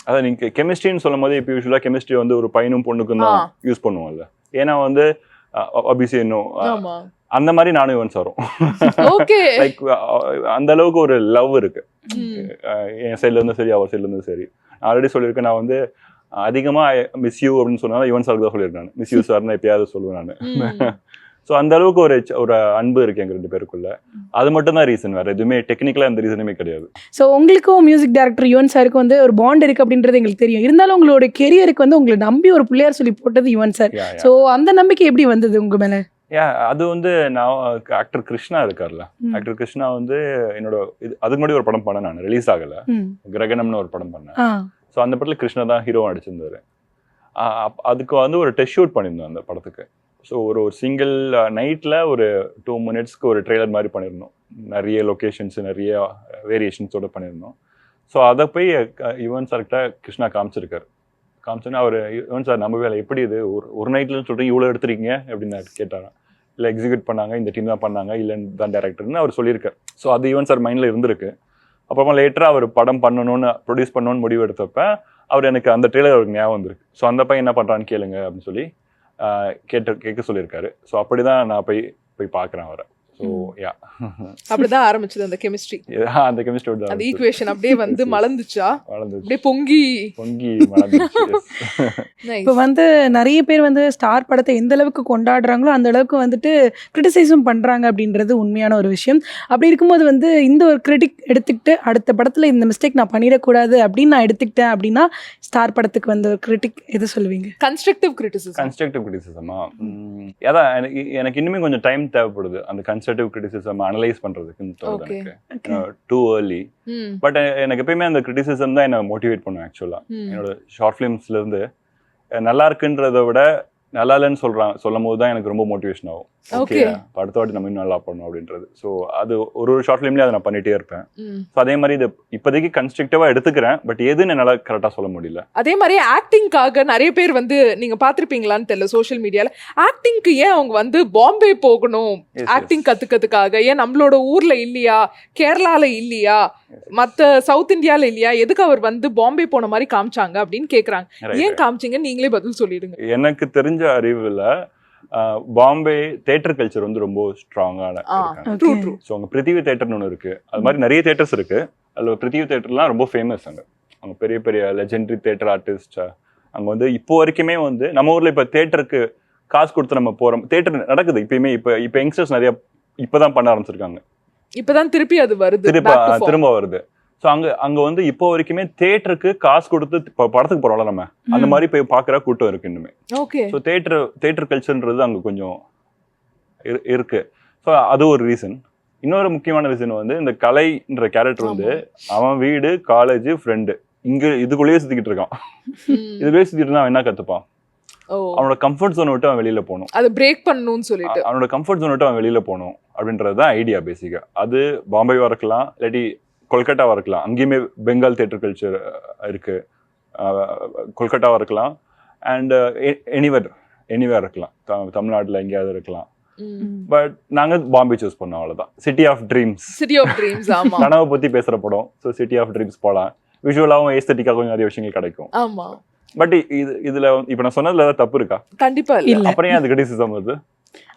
அதான் நீங்க கெமிஸ்ட்ரின்னு சொல்லும் போது இப்போ யூஸ்வலா கெமிஸ்ட்ரி வந்து ஒரு பையனும் பொண்ணுக்கும் தான் யூஸ் பண்ணுவோம்ல. ஏன்னா வந்து அபிஷேனும் அந்த மாதிரி நானும் யுவன் சாரும் லைக் அந்த அளவுக்கு ஒரு லவ் இருக்கு என் சைட்ல இருந்தும் சரி, அவர் சைட்ல இருந்தும் சரி. ஆல்ரெடி சொல்லியிருக்கேன், நான் வந்து அதிகமா மிஸ் யூ அப்படின்னு சொன்னா யுவன் சாருக்கு தான் சொல்லியிருக்கேன். மிஸ் யூ சார்னு எப்பயாவது சொல்லுவேன் நான். ஸோ அந்த அளவுக்கு ஒரு அன்பு இருக்கு எங்க 2 பேருக்குள்ள. அது மட்டும் தான் ரீசன், வேற எதுவுமே டெக்னிக்கலா எந்த ரீசனுமே கிடையாது. ஸோ உங்களுக்கும் மியூசிக் டைரக்டர் யுவன் சாருக்கு வந்து ஒரு பாண்ட் இருக்கு அப்படின்றது எங்களுக்கு தெரியும். இருந்தாலும் உங்களோட கெரியருக்கு வந்து உங்களை நம்பி ஒரு பிள்ளையார் சொல்லி போட்டது யுவன் சார். ஸோ அந்த நம்பிக்கை எப்படி வந்தது உங்க மேல? அது வந்து நான் ஆக்டர் கிருஷ்ணா இருக்கார்ல, ஆக்டர் கிருஷ்ணா வந்து என்னோட அதுக்கு முன்னாடி ஒரு படம் பண்ணேன், நான் ரிலீஸ் ஆகல, கிரகணம்னு ஒரு படம் பண்ணேன். ஸோ அந்த படத்துல கிருஷ்ணா தான் ஹீரோ அடிச்சிருந்தாரு. அதுக்கு வந்து ஒரு டெஸ்ட் ஷூட் பண்ணியிருந்தோம் அந்த படத்துக்கு. ஸோ ஒரு சிங்கிள் நைட்டில் ஒரு 2 மினிட்ஸ்க்கு ஒரு ட்ரெய்லர் மாதிரி பண்ணியிருந்தோம். நிறைய லொக்கேஷன்ஸ், நிறைய வேரியேஷன்ஸோடு பண்ணியிருந்தோம். ஸோ அதை போய் யுவன் சார்கிட்ட கிருஷ்ணா காமிச்சோன்னா அவர் யுவன் சார் நம்பவே இல்லை, எப்படி இது ஒரு நைட்லன்னு சொல்கிறீங்க, இவ்வளோ எடுத்துருக்கீங்க அப்படின்னு கேட்டாராம். இல்லை எக்ஸிக்யூட் பண்ணாங்க, இந்த டீம் தான் பண்ணாங்க, இல்லைன்னு தான் டேரக்டர்னு அவர் சொல்லியிருக்கார். ஸோ அது யுவன் சார் மைண்டில் இருந்திருக்கு. அப்புறமா லேட்டராக அவர் படம் பண்ணணும்னு ப்ரொடியூஸ் பண்ணணும்னு முடிவு எடுத்தப்ப அவர் எனக்கு அந்த ட்ரெய்லர் அவருக்கு ஞாபகம் வந்திருக்கு. ஸோ அந்த பையன் என்ன பண்ணுறான்னு கேளுங்க அப்படின்னு சொல்லி கேட்க சொல்லியிருக்காரு. ஸோ அப்படி தான் நான் போய் பார்க்குறேன் அவரை. ஸோ யா அப்படிதான் ஆரம்பிச்சது அந்த கெமிஸ்ட்ரி, அந்த கெமிஸ்ட்ரி அந்த ஈக்குவேஷன் அப்படியே வந்து மலர்ந்துச்சா, வளர்ந்துச்சு, அப்படியே பொங்கி மலர்ந்துச்சு. இப்போ வந்து நிறைய பேர் வந்து ஸ்டார் படத்தை எந்த அளவுக்கு கொண்டாடுறாங்களோ அந்த அளவுக்கு வந்துட்டு கிரிட்டிசைஸும் பண்ணுறாங்க அப்படின்றது உண்மையான ஒரு விஷயம். அப்படி இருக்கும்போது வந்து இந்த ஒரு கிரிட்டிக் எடுத்துக்கிட்டு அடுத்த படத்தில் இந்த மிஸ்டேக் நான் பண்ணிடக்கூடாது அப்படின்னு நான் எடுத்துக்கிட்டேன் அப்படின்னா ஸ்டார் படத்துக்கு வந்து ஒரு கிரிட்டிக் எது சொல்லுவீங்க? கன்ஸ்ட்ரக்டிவ் கிரிட்டிசிசமா அதான் எனக்கு இன்னுமே கொஞ்சம் டைம் தேவைப்படுது அந்த கன்ஸ்ட்ரக்டிவ் கிரிட்டிசிசம் அனலைஸ் பண்றதுக்குன்னு தோணுது எனக்கு. Too early. பட் எனக்கு எப்பயுமே அந்த கிரிட்டிசிசம் தான் என்ன மோட்டிவேட் பண்ணும். ஆக்சுவலா என்னோட ஷார்ட் ஃபிலிம்ஸ்ல இருந்து நல்லா இருக்குன்றதை விட நல்லா இல்லைன்னு சொல்லும் போது தான் எனக்கு ரொம்ப மோட்டிவேஷன் ஆகும். ஓகே அடுத்த வாட்டி நம்ம இன்னும் நல்லா பண்ணணும் அப்படின்றது. ஸோ அது ஒரு ஷார்ட் ஃபிலிம்லேயே அதை நான் பண்ணிட்டே இருப்பேன். ஸோ அதே மாதிரி இது இப்போதைக்கு கன்ஸ்ட்ரக்டிவா எடுத்துக்கிறேன். பட் எதுன்னு என்னால் கரெக்டாக சொல்ல முடியல. அதே மாதிரி ஆக்டிங்காக நிறைய பேர் வந்து நீங்க பார்த்துருப்பீங்களான்னு தெரியல சோஷியல் மீடியால, ஆக்டிங்க்கு ஏன் அவங்க வந்து பாம்பே போகணும் ஆக்டிங் கத்துக்கிறதுக்காக, ஏன் நம்மளோட ஊர்ல இல்லையா, கேரளால இல்லையா, மற்ற சவுத் இந்தியால இல்லையா, எதுக்கு அவர் வந்து பாம்பே போன மாதிரி காமிச்சாங்க அப்படின்னு கேக்குறாங்க. ஏன் காமிச்சிங்க நீங்களே பதில் சொல்லிடுங்க. எனக்கு தெரிஞ்ச அறிவுல பாம்பே தியேட்டர் கல்ச்சர் வந்து ரொம்ப ஸ்ட்ராங்கான. ஸோ அங்கே பிருத்திவி தியேட்டர்னு ஒன்று இருக்கு. அது மாதிரி நிறைய தியேட்டர்ஸ் இருக்கு. அதில் பிருத்திவி தியேட்டர்லாம் ரொம்ப ஃபேமஸ். அங்கே பெரிய பெரிய லெஜெண்டரி தியேட்டர் ஆர்டிஸ்ட் அங்கே வந்து இப்போ வரைக்குமே வந்து நம்ம ஊர்ல இப்போ தியேட்டருக்கு காசு கொடுத்து நம்ம போறோம். தியேட்டர் நடக்குது இப்பயுமே. இப்போ யங்ஸ்டர்ஸ் நிறைய இப்போதான் பண்ண ஆரம்பிச்சிருக்காங்க. இப்போதான் திருப்பி அது வருது, திரும்ப வருது. ஸோ அங்கே வந்து இப்போ வரைக்குமே தியேட்டருக்கு காசு கொடுத்து படத்துக்கு போறோம்ல நம்ம, அந்த மாதிரி போய் பார்க்குற கூட்டம் இருக்கு இன்னுமே. ஸோ தியேட்டர் கல்ச்சர்ன்றது அங்கே கொஞ்சம் இருக்கு. ஸோ அது ஒரு ரீசன். இன்னொரு முக்கியமான ரீசன் வந்து இந்த கலைன்ற கேரக்டர் வந்து அவன் வீடு, காலேஜ், ஃப்ரெண்டு இதுக்குள்ளேயே சுத்திக்கிட்டு இருக்கான். இதுக்குள்ளேயே சுத்திட்டு இருந்தா அவன் என்ன கத்துப்பான்? அவனோட கம்ஃபர்ட் ஜோன் விட்டு அவன் வெளியில போகணும், அதை பிரேக் பண்ணணும்னு சொல்லிட்டு அவனோட கம்ஃபர்ட் ஜோன் விட்டு அவன் வெளியில போகணும் அப்படின்றதுதான் ஐடியா பேசிக்கா. அது பாம்பேவா இருக்கலாம், இல்லாட்டி கொல்கட்டாவா இருக்கலாம். அங்கேயுமே பெங்கால் தியேட்டர் கல்ச்சர் இருக்கு. கொல்கட்டாவா இருக்கலாம், அண்ட் எனிவேர் இருக்கலாம். தமிழ்நாட்டுல எங்கேயாவது இருக்கலாம். பட் நாங்க பாம்பே சூஸ் பண்ணோம், அவ்வளவுதான். City of dreams. கனவை பத்தி பேசுற படம். ஸோ சிட்டி ஆஃப் ட்ரீம்ஸ் போலாம். விஷுவலாகவும் ஏஸ்தட்டிக்காகவும் நிறைய விஷயங்கள் கிடைக்கும். பட் இதுல இப்ப நான் சொன்னதுல ஏதாவது தப்பு இருக்கா? கண்டிப்பா இல்ல. அப்புறம் ஏன் அது கிரிட்டிசிசம் வருது?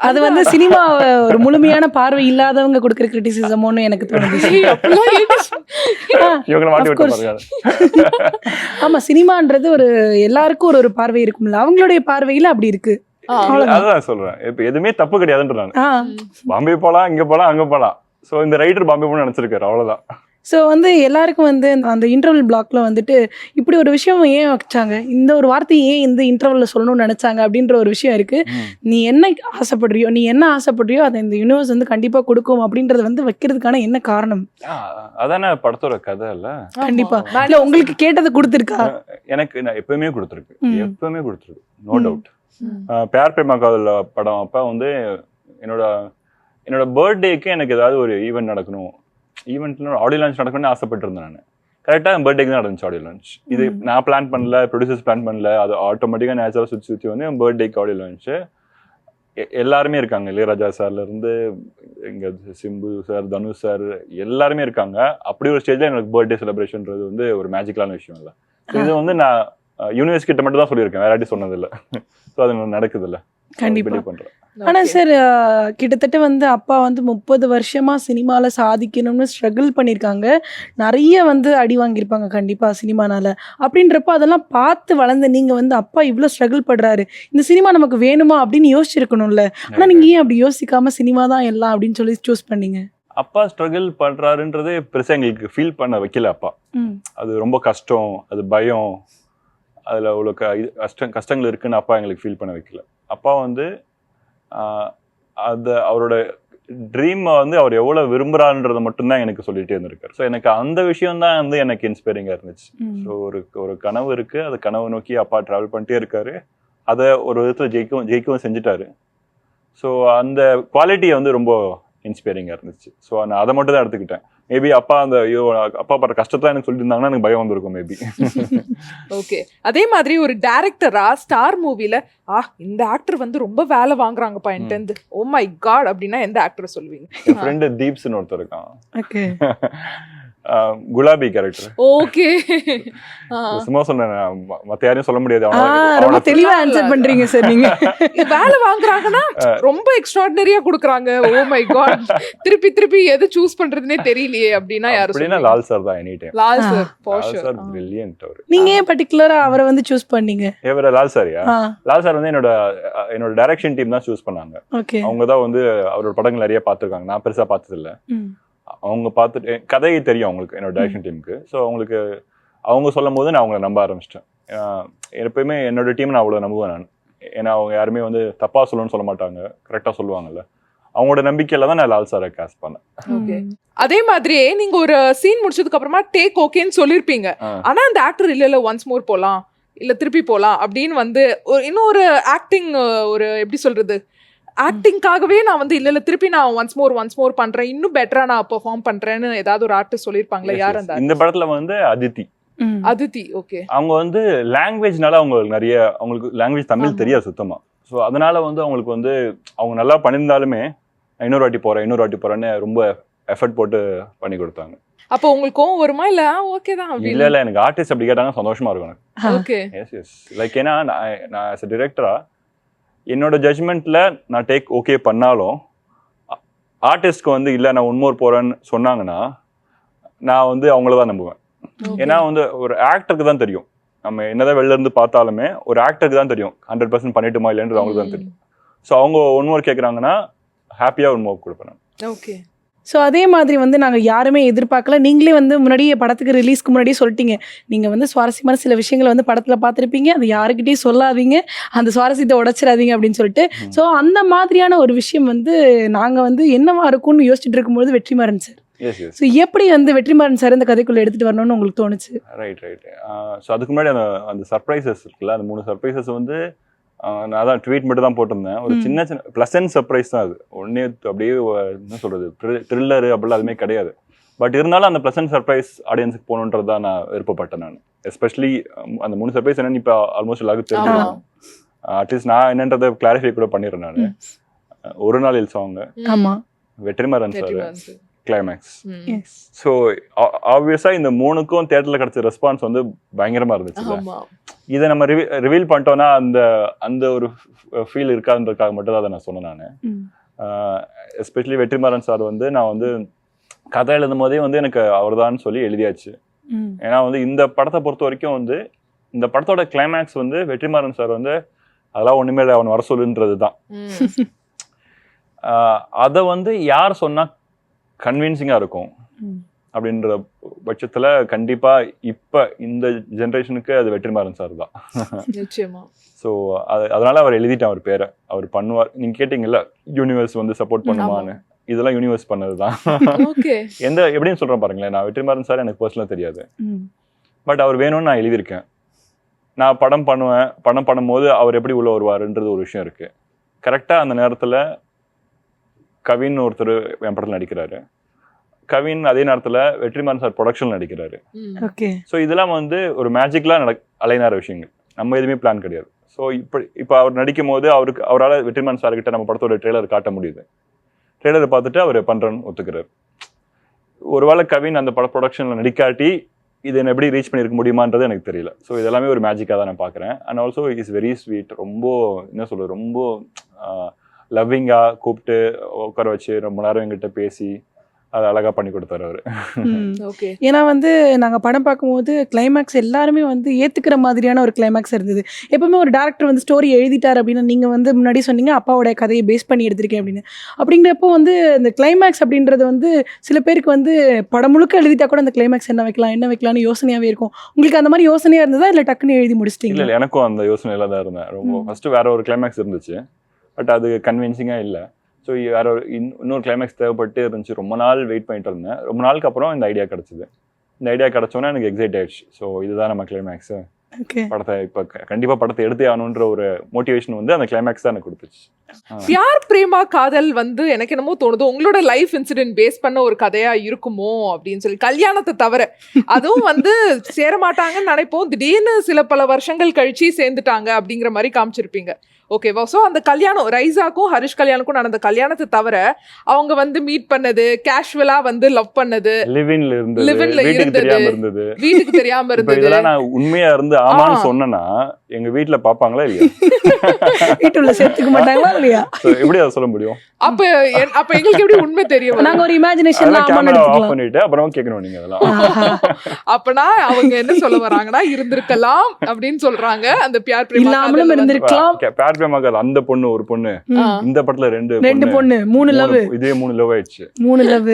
அது வந்து சினிமா ஒரு முழுமையான பார்வை இல்லாதவங்க கொடுக்குற கிரிட்டிசிசம்னு எனக்கு தோணுது. ஆமா, சினிமான்றது ஒரு எல்லாருக்கும் ஒரு பார்வை இருக்கும்ல, அவங்களுடைய பார்வையில அப்படி இருக்கு. அதான் சொல்றேன். இப்ப எதுவுமே தப்பு கிடையாதுன்ற நான். பாம்பே போலாம், இங்க போலாம், அங்க போலாம். சோ இந்த ரைட்டர் பாம்பே போன நினைச்சிருக்காரு, அவ்வளவுதான். ஸோ வந்து எல்லாருக்கும் வந்து அந்த இன்டர்வல் பிளாக்ல வந்துட்டு இப்படி ஒரு விஷயம் ஏன் வச்சாங்க, இந்த ஒரு வார்த்தையை ஏன் இந்த இன்டர்வல்ல சொல்லணும்னு நினைச்சாங்க அப்படின்ற ஒரு விஷயம் இருக்கு. நீ என்ன ஆசைப்படுறியோ அதை இந்த யூனிவர்ஸ் வந்து கண்டிப்பா கொடுக்கும் அப்படின்றது வந்து வைக்கிறதுக்கான என்ன காரணம்? அதானே படத்தோட கதை இல்ல. கண்டிப்பா இல்ல, உங்களுக்கு கேட்டதை கொடுத்துருக்கா? எனக்கு நான் எப்பவுமே கொடுத்துருக்கு, நோ டவுட். பியார் பிரேமா காதல் படம் அப்ப வந்து என்னோட பர்த்டேக்கு எனக்கு ஏதாவது ஒரு ஈவெண்ட் நடக்கணும், ஆடியோ லான்ச் நடக்கணும்னு ஆசைப்பட்டு இருந்தேன். நான் கரெக்டாக என் பர்த்டேக்கு தான் நடந்துச்சு ஆடியோ லான்ச். இது நான் பிளான் பண்ணல, ப்ரொடியூசர்ஸ் பிளான் பண்ணல, அது ஆட்டோமேட்டிக்காக நேச்சுரலாக சுற்றி வந்து என் பர்த்டேக்கு ஆடியோ லான்ச்சு. எல்லாருமே இருக்காங்க, இளையராஜா சார்ல இருந்து இங்க சிம்பு சார், தனுஷ் சார், எல்லாருமே இருக்காங்க. அப்படி ஒரு ஸ்டேஜ்ல எனக்கு பர்த்டே செலிப்ரேஷன்றது வந்து ஒரு மேஜிக்கலான விஷயம் இல்லை. இது வந்து நான் யூனிவர்ஸ் கிட்ட மட்டும் தான் சொல்லியிருக்கேன், வேற யார்ட்டையும் சொன்னது இல்லை. ஸோ அது நடக்குது இல்லை, கண்டிப்பா பண்றேன். ஆனா சார், கிட்டத்தட்ட வந்து அப்பா வந்து 30 வருஷமா சினிமால சாதிக்கணும்னு ஸ்ட்ரகிள் பண்ணியிருக்காங்க. நிறைய வந்து அடி வாங்கியிருப்பாங்க கண்டிப்பா சினிமானால. அப்படின்றப்போ அதெல்லாம் பார்த்து வளர்ந்த நீங்க வந்து அப்பா இவ்வளோ ஸ்ட்ரகிள் பண்றாரு, இந்த சினிமா நமக்கு வேணுமா அப்படின்னு யோசிச்சிருக்கணும்ல. ஆனா நீங்க ஏன் அப்படி யோசிக்காம சினிமா தான் எல்லாம் அப்படின்னு சொல்லி சூஸ் பண்ணீங்க? அப்பா ஸ்ட்ரகிள் பண்றாருன்றதே பெருசா எங்களுக்கு ஃபீல் பண்ண வைக்கல. அப்பா அது ரொம்ப கஷ்டம், அது பயம், அதுல அவ்வளோ கஷ்டங்கள் இருக்குன்னு அப்பா எங்களுக்கு ஃபீல் பண்ண வைக்கல. அப்பா வந்து அது அவரோட ட்ரீம் வந்து அவர் எவ்வளவு விரும்புறான்றத மட்டும்தான் எனக்கு சொல்லிட்டே இருந்திருக்காரு. ஸோ எனக்கு அந்த விஷயம் தான் வந்து எனக்கு இன்ஸ்பைரிங்கா இருந்துச்சு. ஸோ ஒரு கனவு இருக்கு, அது கனவு நோக்கி அப்பா டிராவல் பண்ணிட்டே இருக்காரு. அதை ஒரு விதத்துல ஜெயிக்கவும் செஞ்சுட்டாரு. ஸோ அந்த குவாலிட்டியை வந்து ரொம்ப இன்ஸ்பைரிங்கா இருந்துச்சு. ஸோ நான் அதை மட்டும் தான் எடுத்துக்கிட்டேன். மேபி அப்பா அப்பா படுற கஷ்டத்தை எனக்கு சொல்லிட்டு இருந்தாங்கன்னா எனக்கு பயம் வந்திருக்கும் மேபி. ஓகே, அதே மாதிரி ஒரு டைரக்டரா ஸ்டார் மூவில இந்த ஆக்டர் வந்து ரொம்ப வேலை வாங்குறாங்கப்பா என்கிட்ட, ஓ மை காட் அப்படின்னா எந்த ஆக்டரை சொல்லுவீங்க? என் ஃப்ரெண்டு தீப்ஸ்னு ஒருத்தர் இருக்கான். குலாபி கேரக்டர். ஓகே. சும்மா சொன்னேன், மத்த யாரையும் சொல்ல முடியாது. ரொம்ப தெளிவா ஆன்சர் பண்றீங்க சார் நீங்க. வேலை வாங்குறாங்கன்னா ரொம்ப எக்ஸ்ட்ராடினரியா குடுக்குறாங்க. ஓ மை காட், திருப்பி திருப்பி எது சூஸ் பண்றதுனே தெரியலையே அப்படின்னா யாரு அப்படின்னா லால் சார் தான் any time. Lal sir Lal sir brilliant அவரு. நீங்க ஏன் பர்టిక్యులரா அவரை வந்து சூஸ் பண்ணீங்க? எவர லால் சாரியா? லால் சார் வந்து என்னோட டைரக்ஷன் டீம் தான் சூஸ் பண்ணாங்க. ஓகே. அவங்க தான் வந்து அவரோட படங்கள் நிறைய பார்த்திருக்காங்க. நான் பெருசா பார்த்தது இல்ல. அவங்க பார்த்துட்டு கதையை தெரியும் அவங்களுக்கு, என்னோட டைரக்ஷன் டீமுக்கு. ஸோ அவங்களுக்கு அவங்க சொல்லும் போது நான் அவங்கள நம்ப ஆரம்பிச்சிட்டேன். எப்பயுமே என்னோட டீம் நான் அவ்வளோ நம்புவேன் நான். ஏன்னா அவங்க யாருமே வந்து தப்பா சொல்லணும்னு சொல்ல மாட்டாங்க, கரெக்டாக சொல்லுவாங்கல்ல. அவங்களோட நம்பிக்கையில தான் நான் லால் சாரை காஸ்ட் பண்ணேன். ஓகே. அதே மாதிரியே நீங்க ஒரு சீன் முடிச்சதுக்கு அப்புறமா டேக் ஓகேன்னு சொல்லிருப்பீங்க. ஆனா அந்த ஆக்டர் இல்ல ஒன்ஸ் மோர் போலாம், இல்ல திருப்பி போலாம் அப்படின்னு வந்து இன்னொரு ஆக்டிங், ஒரு எப்படி சொல்றது, ஆக்டிங்காகவே நான் வந்து இல்ல திருப்பி நான் ஒன்ஸ் மோர் பண்றேன், இன்னும் பெட்டரா நான் பெர்ஃபார்ம் பண்றேன்னு ஏதாவது ஒரு ஆர்டிஸ்ட் சொல்லிருப்பாங்களா? யார் அந்த? இந்த படத்துல வந்து அதித்தி. ஓகே. அவங்க வந்து லாங்குவேஜ்னால அவங்களுக்கு லாங்குவேஜ் தமிழ் தெரியாது சுத்தமா. ஸோ அதனால வந்து அவங்களுக்கு வந்து அவங்க நல்லா பண்ணியிருந்தாலுமே இன்னொரு வாட்டி போறேன்னு ரொம்ப எஃபர்ட் போட்டு பண்ணி கொடுத்தாங்க. அப்போ உங்களுக்கு கோவம் வருமா? இல்ல ஓகே தான் அப்படி? இல்ல எனக்கு ஆர்டிஸ்ட் அப்படி கேட்டாங்க சந்தோஷமா இருக்கும் எனக்கு. ஓகே. எஸ் லைக் ஏன்னா நான் as a டிரெக்டரா என்னோட ஜட்ஜ்மெண்ட்ல நான் டேக் ஓகே பண்ணாலும் ஆர்டிஸ்ட்க்கு வந்து இல்லை நான் ஒன் மோர் போறேன்னு சொன்னாங்கன்னா நான் வந்து அவங்கள தான் நம்புவேன். ஏன்னா வந்து ஒரு ஆக்டருக்கு தான் தெரியும், நம்ம என்னதான் வெளில இருந்து பார்த்தாலுமே ஒரு ஆக்டருக்கு தான் தெரியும் 100% பண்ணிட்டுமா இல்லைன்றது அவங்களுக்கு தான் தெரியும். ஸோ அவங்க ஒன் மோர் கேட்குறாங்கன்னா ஹாப்பியாக ஒன் மோர் கொடுப்பேன். ஓகே. ஸோ அதே மாதிரி வந்து நாங்கள் யாருமே எதிர்பார்க்கல. நீங்களே வந்து முன்னாடியே படத்துக்கு ரிலீஸ்க்கு முன்னாடியே சொல்லிட்டீங்க, நீங்கள் வந்து சுவாரஸ்யமான சில விஷயங்களை வந்து படத்தில் பார்த்துருப்பீங்க, அது யாருக்கிட்டையும் சொல்லாதீங்க, அந்த சுவாரஸ்யத்தை உடைச்சிடாதீங்க அப்படின்னு சொல்லிட்டு. ஸோ அந்த மாதிரியான ஒரு விஷயம் வந்து நாங்கள் வந்து என்னவா இருக்கும்னு யோசிச்சுட்டு இருக்கும்போது வெற்றிமாறன் சார். ஸோ எப்படி வந்து வெற்றிமாறன் சார் இந்த கதைக்குள்ளே எடுத்துகிட்டு வரணும்னு உங்களுக்கு தோணுச்சு? ரைட். ஸோ அதுக்கு முன்னாடி அந்த சர்ப்ரைசஸ் இருக்குல்ல, அந்த 3 சர்ப்ரைசஸ் வந்து நான் அதான் ட்வீட் மட்டும் தான் போட்டிருந்தேன். ஒரு சின்ன ப்ளசன்ட் சர்ப்ரைஸ் தான் அது. ஒன்னே அப்படியே என்ன சொல்றது, த்ரில்லரு அப்படிலாம் அதுவுமே கிடையாது. பட் இருந்தாலும் அந்த ப்ளசன்ட் சர்ப்ரைஸ் ஆடியன்ஸுக்கு போகணுன்றது தான் நான் விருப்பப்பட்டேன். நான் எஸ்பெஷலி அந்த 3 சர்ப்ரைஸ் என்னன்னு இப்போ ஆல்மோஸ்ட் எல்லாருக்கும் தெரிஞ்சிருக்கும். அட்லீஸ்ட் நான் என்னன்றதை கிளாரிஃபை கூட பண்ணிடுறேன் நான். ஒரு நாளில் song, Vetrimaaran sir climax. So ஆப்வியஸா இந்த 3க்கும் தியேட்டர்ல கிடைச்ச ரெஸ்பான்ஸ் வந்து பயங்கரமா இருந்துச்சு. இதை நம்ம ரிவீல் பண்ணிட்டோம்னா அந்த ஒரு ஃபீல் இருக்காதுன்றதுக்காக மட்டும் தான் அதை நான் சொன்னேன். நான் எஸ்பெஷலி வெற்றிமாறன் சார் வந்து நான் வந்து கதை எழுதும் போதே வந்து எனக்கு அவர் தான் சொல்லி எழுதியாச்சு. ஏன்னா வந்து இந்த படத்தை பொறுத்த வரைக்கும் வந்து இந்த படத்தோட கிளைமேக்ஸ் வந்து வெற்றிமாறன் சார் வந்து அதெல்லாம் ஒண்ணுமே இல்லை, அவன் வர சொல்லுன்றது தான். அதை வந்து யார் சொன்னா கன்வின்சிங்கா இருக்கும் அப்படின்ற பட்சத்துல கண்டிப்பா இப்ப இந்த ஜெனரேஷனுக்கு அது வெற்றிமாறன் சார் தான். ஸோ அதனால அவர் எழுதிட்டான் அவர் பேரை. அவர் பண்ணுவார். நீங்க கேட்டீங்கல்ல யூனிவர்ஸ் வந்து சப்போர்ட் பண்ணுவான்னு, இதெல்லாம் யூனிவர்ஸ் பண்ணதுதான். எப்படின்னு சொல்றேன் பாருங்களேன், நான் வெற்றிமாறன் சார் எனக்கு பர்சனலா தெரியாது, பட் அவர் வேணும்னு நான் எழுதியிருக்கேன். நான் படம் பண்ணும்போது அவர் எப்படி உள்ள வருவாருன்றது ஒரு விஷயம் இருக்கு. கரெக்டா அந்த நேரத்துல கவின் ஒருத்தர் என் படத்தில் நடிக்கிறாரு. கவின் அதே நேரத்தில் வெற்றிமாறன் சார் ப்ரொடக்ஷன் நடிக்கிறாரு. ஸோ இதெல்லாம் வந்து ஒரு மேஜிக்லாம் அலைனார விஷயங்கள், நம்ம எதுவுமே பிளான் கிடையாது. ஸோ இப்போ அவர் நடிக்கும் போது அவரால் வெற்றிமாறன் சார்கிட்ட நம்ம படத்தோட ட்ரெய்லர் காட்ட முடியுது. ட்ரெய்லரை பார்த்துட்டு அவர் பண்ணுறன்னு ஒத்துக்கிறார். ஒருவேளை கவின் அந்த ப்ரொடக்ஷனில் நடிக்காட்டி இதை என்ன எப்படி ரீச் பண்ணியிருக்க முடியுமான்றது எனக்கு தெரியல. ஸோ இதெல்லாமே ஒரு மேஜிக்காக தான் நான் பார்க்குறேன். And also is very sweet. ரொம்ப என்ன சொல்கிறது, ரொம்ப லவ்விங்காக கூப்பிட்டு உட்கார வச்சு ரொம்ப நேரம் எங்கிட்ட பேசி அது அழகா பண்ணி கொடுத்தாரு அவரு. ஏன்னா வந்து நாங்கள் படம் பார்க்கும்போது கிளைமேக்ஸ் எல்லாருமே வந்து ஏற்றுக்கிற மாதிரியான ஒரு கிளைமேக்ஸ் இருந்தது. எப்பவுமே ஒரு டேரக்டர் வந்து ஸ்டோரி எழுதிட்டார் அப்படின்னு நீங்கள் வந்து முன்னாடி சொன்னீங்க, அப்பாவோட கதையை பேஸ் பண்ணி எடுத்திருக்கேன் அப்படின்னு. அப்படிங்கிறப்போ வந்து இந்த கிளைமேக்ஸ் அப்படின்றது வந்து சில பேருக்கு வந்து படம் முழுக்க எழுதிட்டா கூட அந்த கிளைமேக்ஸ் என்ன வைக்கலாம்னு யோசனையாகவே இருக்கும். உங்களுக்கு அந்த மாதிரி யோசனையாக இருந்ததா இல்லை டக்குன்னு எழுதி முடிச்சிட்டீங்க? இல்லை, எனக்கும் அந்த யோசனையில தான் இருந்தேன். ரொம்ப ஃபர்ஸ்ட் வேற ஒரு கிளைமேக்ஸ் இருந்துச்சு, பட் அது கன்வின்சிங்காக இல்லை. ஸோ வேற ஒரு இன்னொரு கிளைமேக்ஸ் தேவைப்பட்டு இருந்துச்சு. ரொம்ப நாள் வெயிட் பண்ணிட்டு இருந்தேன். ரொம்ப நாளுக்கு அப்புறம் இந்த ஐடியா கிடச்சிது. இந்த ஐடியா கிடச்சோன்னா எனக்கு எக்ஸைட் ஆயிடுச்சு. ஸோ இதுதான் நம்ம கிளைமேக்ஸு, படத்தை இப்போ கண்டிப்பாக படத்தை எடுத்தே ஆகணுன்ற ஒரு மோட்டிவேஷன் வந்து அந்த கிளைமேக்ஸ் தான் எனக்கு கொடுத்துச்சு. பியார் பிரேமா காதல் வந்து எனக்கு என்னமோ தோணுது உங்களோட லைஃப் இன்சிடென்ட் பேஸ் பண்ண ஒரு கதையா இருக்குமோ அப்படின்னு சொல்லி. கல்யாணத்தை தவிர அதுவும் வந்து சேரமாட்டாங்கன்னு நினைப்போம், திடீர்னு சில பல வருஷங்கள் கழிச்சு சேர்ந்துட்டாங்க அப்படிங்கிற மாதிரி காமிச்சிருப்பீங்க. ஓகேவா? ஸோ அந்த கல்யாணம் ரைசாக்கும் ஹரிஷ் கல்யாணுக்கும் நடந்த கல்யாணத்தை தவிர அவங்க வந்து மீட் பண்ணது, கேஷுவலா வந்து லவ் பண்ணது, லிவின்ல இருந்தது, லிவின்ல வீட்டுக்கு தெரியாம இருந்தது. வீட்டுக்கு தெரியாம இப்ப இருந்தது. இதெல்லாம் நான் உண்மையா இருந்து ஆமான்னு சொன்னேன்னா எங்க வீட்டுல பாப்பாங்களா இல்லையா? வீட்டுல சேர்த்துக்க மாட்டாங்களா இல்லையா? So, எப்படி அதை சொல்ல முடியும்? அப்ப அப்ப எங்களுக்கு எப்படி உண்மை தெரியும்? நாங்க ஒரு இமேஜினேஷன்ல அதெல்லாம் ஆமான்னு கேமரா ஆஃப் எடுத்துக்கலாம். பண்ணிட்டு அப்புறம் கேட்கணும் நீங்க அதெல்லாம். அப்பனா அவங்க என்ன சொல்ல வராங்கன்னா, இருந்திருக்கலாம் அப்படின்னு சொல்றாங்க. அந்த பியார் பிரேமா இல்லாமலும் காதல்ல வந்து- இருந்திருக்கலாம். பேர் பேமாக்கால் அந்த பொண்ணு ஒரு பொண்ணு, இந்த படத்துல ரெண்டு 2 பொண்ணு 3 லவ், இதே 3 லவ் ஆயிடுச்சு. 3 லவ்.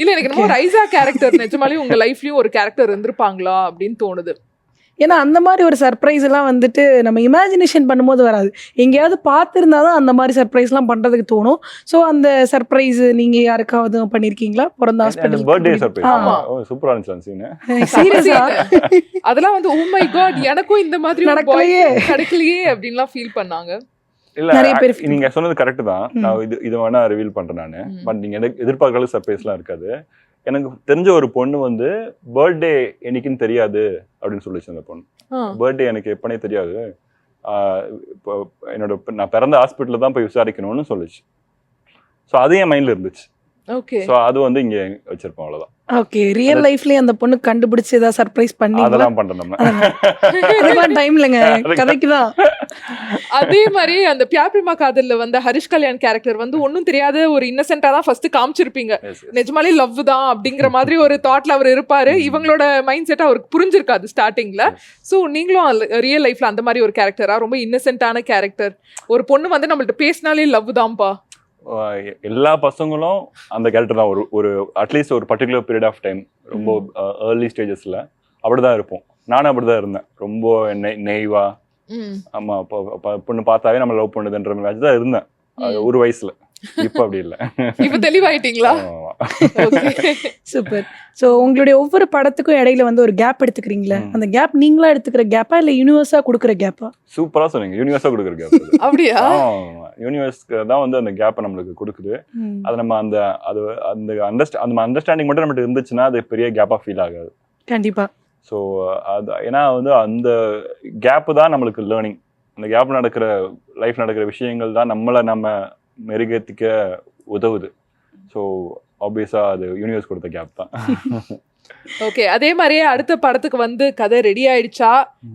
இல்ல எனக்கு என்னமோ ரைசா கேரக்டர் நிஜமாலே உங்க லைஃப்லயும் ஒரு கேரக்டர் இருந்திருப்பாங்களா அப்படின்னு தோணுது. ஏன்னா அந்த மாதிரி ஒரு சர்ப்ரைஸ் எல்லாம் வந்துட்டு நம்ம இமேஜினேஷன் பண்ணும்போது வராது. எங்கேயாவது பார்த்துருந்தா தான் அந்த மாதிரி சர்ப்ரைஸ்லாம் பண்ணுறதுக்கு தோணும். ஸோ அந்த சர்ப்ரைஸ் நீங்கள் யாருக்காவது பண்ணியிருக்கீங்களா? பிறந்த ஹாஸ்பிட்டல் பர்த்டே சர்ப்ரைஸ். ஆமா. சூப்பரா இருந்துச்சு அந்த சீன். சீரியஸா? அதெல்லாம் வந்து ஓ மை காட் எனக்கும் இந்த மாதிரி ஒரு நடக்கலையே. boyfriend கிடைக்கலையே அப்படின்லாம் ஃபீல் பண்ணாங்க. இல்ல நிறைய பேர் நீங்க சொன்னது கரெக்ட் தான். நான் இது வேணா ரிவீல் பண்றேன் நானு. பட் நீங்க எதிர்பார்க்காத சர்ப்ரைஸ்லாம் இருக்காது. எனக்கு தெரிஞ்ச ஒரு பொண்ணு வந்து பர்த்டே என்னைக்குன்னு தெரியாது அப்படின்னு சொல்லிச்சு. அந்த பொண்ணு பர்த்டே எனக்கு எப்பனே தெரியாது, இப்போ நான் பிறந்த ஹாஸ்பிட்டல்ல தான் போய் விசாரிக்கணும்னு சொல்லிச்சு. ஸோ அது என் மைண்ட்ல இருந்துச்சு. ஓகே. ஸோ அது வந்து இங்க வச்சிருப்போம், அவ்வளவுதான். ஓகே. ரியல் லைஃப்லயே அந்த பொண்ணு கண்டுபிடிச்சு ஏதாவது சர்ப்ரைஸ் பண்ணீங்களா? அதெல்லாம் பண்றோம் நம்ம. அதுதான் டைம் இல்லைங்க, கதைக்கு தான். அதே மாதிரி அந்த பியார் பிரேமா காதல்ல வந்து ஹரிஷ் கல்யாண் கேரக்டர் வந்து ஒன்னும் தெரியாத ஒரு இன்னசென்ட்டா தான் ஃபர்ஸ்ட் காமிச்சிருப்பீங்க. நிஜமாலே லவ் தான் அப்படிங்கிற மாதிரி ஒரு தாட்ல அவர் இருப்பாரு. இவங்களோட மைண்ட் செட் அவருக்கு புரிஞ்சிருக்காது ஸ்டார்டிங்ல. ஸோ நீங்களும் ரியல் லைஃப்ல அந்த மாதிரி ஒரு கேரக்டரா, ரொம்ப இன்னசென்ட்டான கேரக்டர், ஒரு பொண்ணு வந்து நம்மள்ட்ட பேசினாலே லவ் தான்ப்பா. எல்லா பசங்களும் அந்த கேரக்டர் தான். ஒரு அட்லீஸ்ட் ஒரு பர்டிகுலர் பீரியட் ஆஃப் டைம், ரொம்ப ஏர்லி ஸ்டேஜஸ்ல அப்படிதான் இருப்போம். நானும் அப்படிதான் இருந்தேன். ரொம்ப நெய்வா, ஆமா பொண்ணு பார்த்தாவே நம்ம லவ் பண்ணுதுன்ற மாதிரி தான் இருந்தேன் ஒரு வயசுல. இப்ப அப்படி இல்ல. இப்ப தெளிவாயிட்டீங்களா? சூப்பர். ஸோ உங்களுடைய ஒவ்வொரு படத்துக்கும் இடையில வந்து ஒரு கேப் எடுத்துக்கிறீங்களா? அந்த கேப் நீங்களா எடுத்துக்கிற கேப்பா இல்ல யூனிவர்ஸா கொடுக்குற கேப்பா? சூப்பரா சொன்னீங்க. யூனிவர்ஸா கொடுக்குற கேப். அப்படியா? யூனிவர்ஸ்க்கு தான் வந்து அந்த கேப்பை நம்மளுக்கு கொடுக்குது. அது நம்ம அந்த அண்டர்ஸ்டாண்டிங் மட்டும் நம்மகிட்ட இருந்துச்சுன்னா அது பெரிய கேப்பா ஃபீல் ஆகாது. கண்டிப்பா. ஸோ அது ஏன்னா வந்து அந்த கேப்பு தான் நம்மளுக்கு லேர்னிங். அந்த கேப் நடக்கிற லைஃப் நடக்கிற விஷயங்கள் தான் நம்ம மெருகேத்திக்க உதவுது. ஸோ ஆப்வியஸா அது யூனிவர்ஸ் கொடுத்த கேப் தான். ஓகே. அதே மாதிரியே அடுத்த படத்துக்கு வந்து கதை ரெடி ஆயிடுச்சா,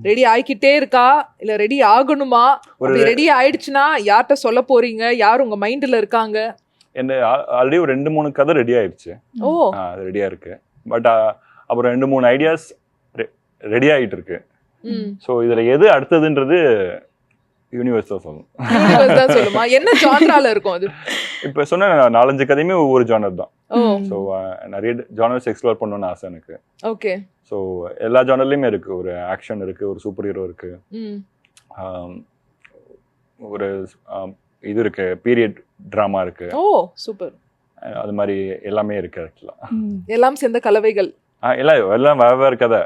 ரெடி ஆயிக்கிட்டே இருக்கா, இல்ல ரெடி ஆகணுமா? ரெடி ஆயிடுச்சுன்னா யார்கிட்ட சொல்ல போறீங்க? யார் உங்க மைண்ட்ல இருக்காங்க? என்ன ஆல்ரெடி ஒரு 2-3 கதை ரெடி ஆயிடுச்சு. ஓ, அது ரெடியா இருக்கு. பட் அப்புறம் 2-3 ஐடியாஸ் ரெடி ஆகிட்டு இருக்கு. ஸோ இதுல எது அடுத்ததுன்றது யூனிவர்ஸ் தான் சொல்லணும். யூனிவர்ஸ் தான் சொல்லுமா? என்ன ஜானரால இருக்கும் அது? இப்போ சொன்ன 4-5 கதையுமே ஒவ்வொரு ஜானர் தான். ஸோ நிறைய ஜானர்ஸ் எக்ஸ்ப்ளோர் பண்ணணும்னு ஆசை எனக்கு. ஓகே. ஸோ எல்லா ஜானர்லயுமே இருக்கு. ஒரு ஆக்ஷன் இருக்கு, ஒரு சூப்பர் ஹீரோ இருக்கு, ஒரு இது இருக்கு, பீரியட் டிராமா இருக்கு. ஓ சூப்பர். அது மாதிரி எல்லாமே இருக்கு ஆக்சுவலா. எல்லாம் சேர்ந்த கலவைகள். எல்லாம் வேற கதை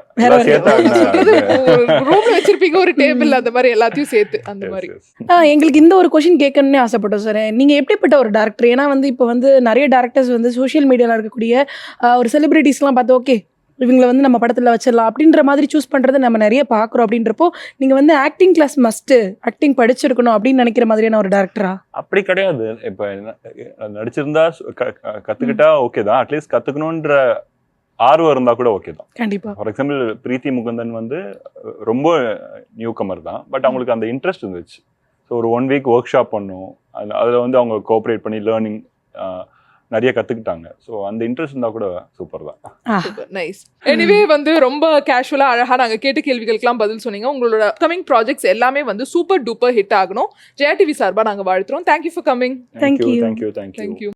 ரூம்ல வச்சிருப்பீங்க ஒரு டேபிள், அந்த மாதிரி எல்லாத்தையும் சேர்த்து அந்த மாதிரி. எங்களுக்கு இந்த ஒரு கொஸ்டின் கேட்கணும்னு ஆசைப்பட்டோம் சார். நீங்க எப்படிப்பட்ட ஒரு டேரக்டர்? ஏன்னா வந்து இப்போ வந்து நிறைய டேரக்டர்ஸ் வந்து சோஷியல் மீடியாவில் இருக்கக்கூடிய ஒரு செலிபிரிட்டிஸ்லாம் பார்த்து ஓகே இவங்களை வந்து நம்ம படத்தில் வச்சிடலாம் அப்படின்ற மாதிரி சூஸ் பண்ணுறதை நம்ம நிறைய பார்க்குறோம். அப்படின்றப்போ நீங்கள் வந்து ஆக்டிங் கிளாஸ் மஸ்ட்டு, ஆக்டிங் படிச்சிருக்கணும் அப்படின்னு நினைக்கிற மாதிரியான ஒரு டேரக்டரா? அப்படி கிடையாது. இப்போ நடிச்சிருந்தா கற்றுக்கிட்டா ஓகே தான். அட்லீஸ்ட் கற்றுக்கணுன்ற ஆர்வம் இருந்தா கூட ஓகே தான். கண்டிப்பா. ஃபார் எக்ஸாம்பிள் பிரீத்தி முகுந்தன் வந்து ரொம்ப நியூ கமர் தான். பட் அவங்களுக்கு அந்த இன்ட்ரெஸ்ட் இருந்துச்சு. ஸோ ஒரு 1 வீக் ஒர்க் ஷாப் பண்ணோம். அதில் வந்து அவங்க கோஆப்ரேட் பண்ணி லேர்னிங் நிறைய கற்றுக்கிட்டாங்க. ஸோ அந்த இன்ட்ரெஸ்ட் இருந்தால் கூட சூப்பர் தான். நைஸ். எனிவே வந்து ரொம்ப கேஷுவலாக அழகாக நாங்கள் கேட்ட கேள்விகளுக்கெல்லாம் பதில் சொன்னீங்க. உங்களோட கமிங் ப்ராஜெக்ட்ஸ் எல்லாமே வந்து சூப்பர் டூப்பர் ஹிட் ஆகணும். ஜெயா டிவி சார்பாக நாங்கள் வாழ்த்துறோம். Thank you for coming. Thank you. Thank you.